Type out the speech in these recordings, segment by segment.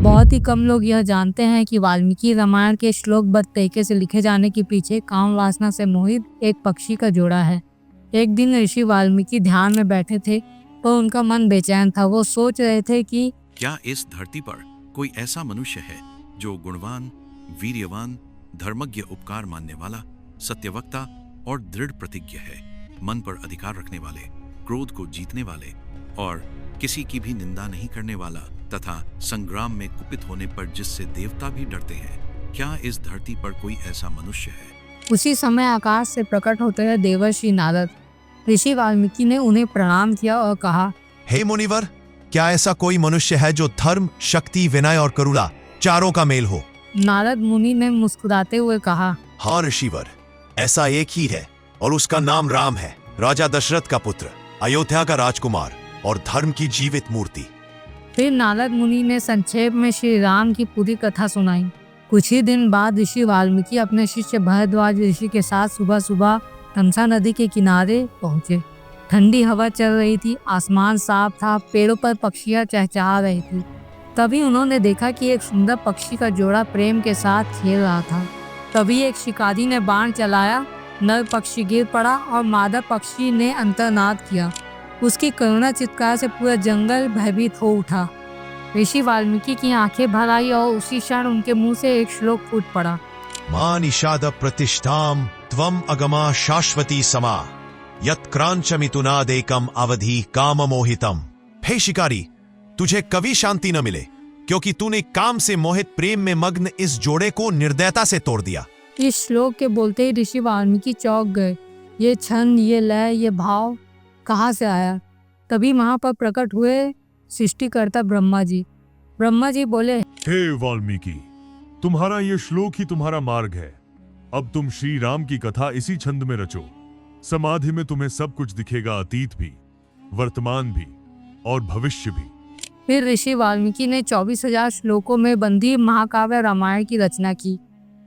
बहुत ही कम लोग यह जानते हैं कि वाल्मीकि रामायण के श्लोकबद्ध तरीके से लिखे जाने के पीछे काम वासना से मोहित एक पक्षी का जोड़ा है। एक दिन ऋषि वाल्मीकि ध्यान में बैठे थे तो उनका मन बेचैन था। वो सोच रहे थे कि क्या इस धरती पर कोई ऐसा मनुष्य है जो गुणवान, वीर्यवान, धर्मज्ञ, उपकार मानने वाला, सत्यवक्ता और दृढ़ प्रतिज्ञ है, मन पर अधिकार रखने वाले, क्रोध को जीतने वाले और किसी की भी निंदा नहीं करने वाला तथा संग्राम में कुपित होने पर जिससे देवता भी डरते हैं। क्या इस धरती पर कोई ऐसा मनुष्य है? उसी समय आकाश से प्रकट होते हैं देवर्षि नारद। ऋषि वाल्मीकि ने उन्हें प्रणाम किया और कहा, हे मुनिवर, क्या ऐसा कोई मनुष्य है जो धर्म, शक्ति, विनय और करुणा चारों का मेल हो? नारद मुनि ने मुस्कुराते हुए कहा, हाँ ऋषिवर, ऐसा एक ही है और उसका नाम राम है, राजा दशरथ का पुत्र, अयोध्या का राजकुमार और धर्म की जीवित मूर्ति। फिर नारद मुनि ने संक्षेप में श्री राम की पूरी कथा सुनाई। कुछ ही दिन बाद ऋषि वाल्मीकि अपने शिष्य भरद्वाज ऋषि के साथ सुबह सुबह तमसा नदी के किनारे पहुंचे। ठंडी हवा चल रही थी, आसमान साफ था, पेड़ों पर पक्षियां चहचहा रही थी। तभी उन्होंने देखा कि एक सुंदर पक्षी का जोड़ा प्रेम के साथ खेल रहा था। तभी एक शिकारी ने बाण चलाया, नर पक्षी गिर पड़ा और मादा पक्षी ने अंतर्नाद किया। उसकी करुणा चित्कार से पूरा जंगल भयभीत हो उठा। ऋषि वाल्मीकि की आंखें भर आई और उसी क्षण उनके मुंह से एक श्लोक फूट पड़ा। मां निषाद प्रतिष्ठाम त्वम अगमा शाश्वती समा यत्क्रांचमितुनादेकम अवधि काम मोहितम। हे शिकारी, तुझे कभी शांति न मिले क्योंकि तूने काम से मोहित प्रेम में मग्न इस जोड़े को निर्दयता से तोड़ दिया। इस श्लोक के बोलते ही ऋषि वाल्मीकि चौंक गए। ये छंद, ये लय, ये भाव कहाँ से आया? तभी वहां पर प्रकट हुए सृष्टिकर्ता ब्रह्मा जी। ब्रह्मा जी बोले, हे वाल्मीकि, तुम्हारा ये श्लोक ही तुम्हारा मार्ग है। अब तुम श्री राम की कथा इसी छंद में रचो। समाधि में तुम्हें सब कुछ दिखेगा, अतीत भी, वर्तमान भी और भविष्य भी। फिर ऋषि वाल्मीकि ने 24,000 श्लोकों में बंधी महाकाव्य रामायण की रचना की।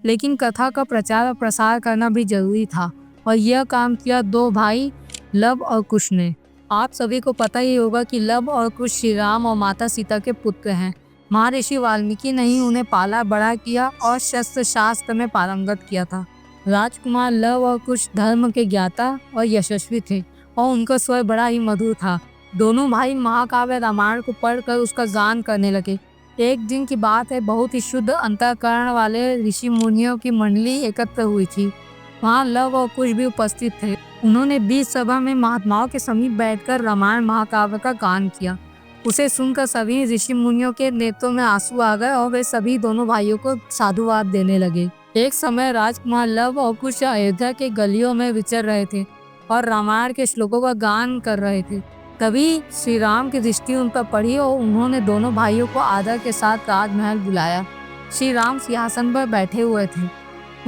लेकिन कथा का प्रचार और प्रसार करना भी जरूरी था और यह काम किया दो भाई लव और कुश ने। आप सभी को पता ही होगा कि लव और कुश श्री राम और माता सीता के पुत्र हैं। महर्षि वाल्मीकि ने ही उन्हें पाला बड़ा किया और शस्त्र शास्त्र में पारंगत किया था। राजकुमार लव और कुश धर्म के ज्ञाता और यशस्वी थे और उनका स्वर बड़ा ही मधुर था। दोनों भाई महाकाव्य रामायण को पढ़कर उसका गान करने लगे। एक दिन की बात है, बहुत ही शुद्ध अंतःकरण वाले ऋषि मुनियों की मंडली एकत्र हुई थी। वहाँ लव और कुश भी उपस्थित थे। उन्होंने बीच सभा में महात्माओं के समीप बैठकर रामायण महाकाव्य का गान किया। उसे सुनकर सभी ऋषि मुनियों के नेत्रों में आंसू आ गए और वे सभी दोनों भाइयों को साधुवाद देने लगे। एक समय राजकुमार लव और कुश अयोध्या के गलियों में विचर रहे थे और रामायण के श्लोकों का गान कर रहे थे। तभी श्री राम की दृष्टि उन पर पड़ी और उन्होंने दोनों भाइयों को आदर के साथ राजमहल बुलाया। श्री राम सिंहासन पर बैठे हुए थे।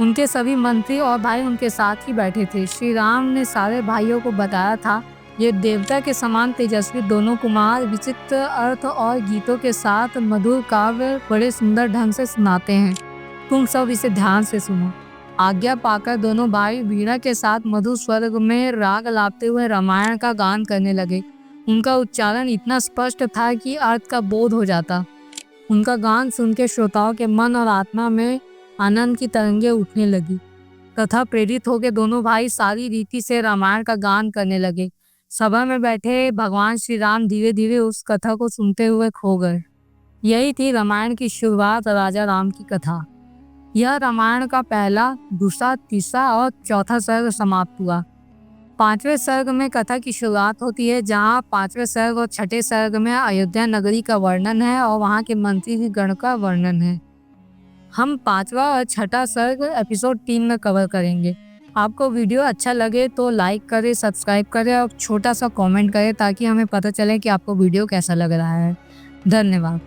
उनके सभी मंत्री और भाई उनके साथ ही बैठे थे। श्री राम ने सारे भाइयों को बताया था, ये देवता के समान तेजस्वी दोनों कुमार विचित्र अर्थ और गीतों के साथ मधुर काव्य बड़े सुंदर ढंग से सुनाते हैं। तुम सब इसे ध्यान से सुनो। आज्ञा पाकर दोनों भाई वीणा के साथ मधुर स्वर में राग लापते हुए रामायण का गान करने लगे। उनका उच्चारण इतना स्पष्ट था कि अर्थ का बोध हो जाता। उनका गान सुन के श्रोताओं के मन और आत्मा में आनंद की तरंगे उठने लगी तथा प्रेरित होकर दोनों भाई सारी रीति से रामायण का गान करने लगे। सभा में बैठे भगवान श्री राम धीरे धीरे उस कथा को सुनते हुए खो गए। यही थी रामायण की शुरुआत, राजा राम की कथा। यह रामायण का पहला, दूसरा, तीसरा और चौथा सर्ग समाप्त हुआ। 5वें सर्ग में कथा की शुरुआत होती है, जहाँ 5वें सर्ग और 6ठे सर्ग में अयोध्या नगरी का वर्णन है और वहाँ के मंत्री गण का वर्णन है। हम 5वां और 6ठा सर्ग एपिसोड 3 में कवर करेंगे। आपको वीडियो अच्छा लगे तो लाइक करें, सब्सक्राइब करें और छोटा सा कमेंट करें ताकि हमें पता चले कि आपको वीडियो कैसा लग रहा है। धन्यवाद।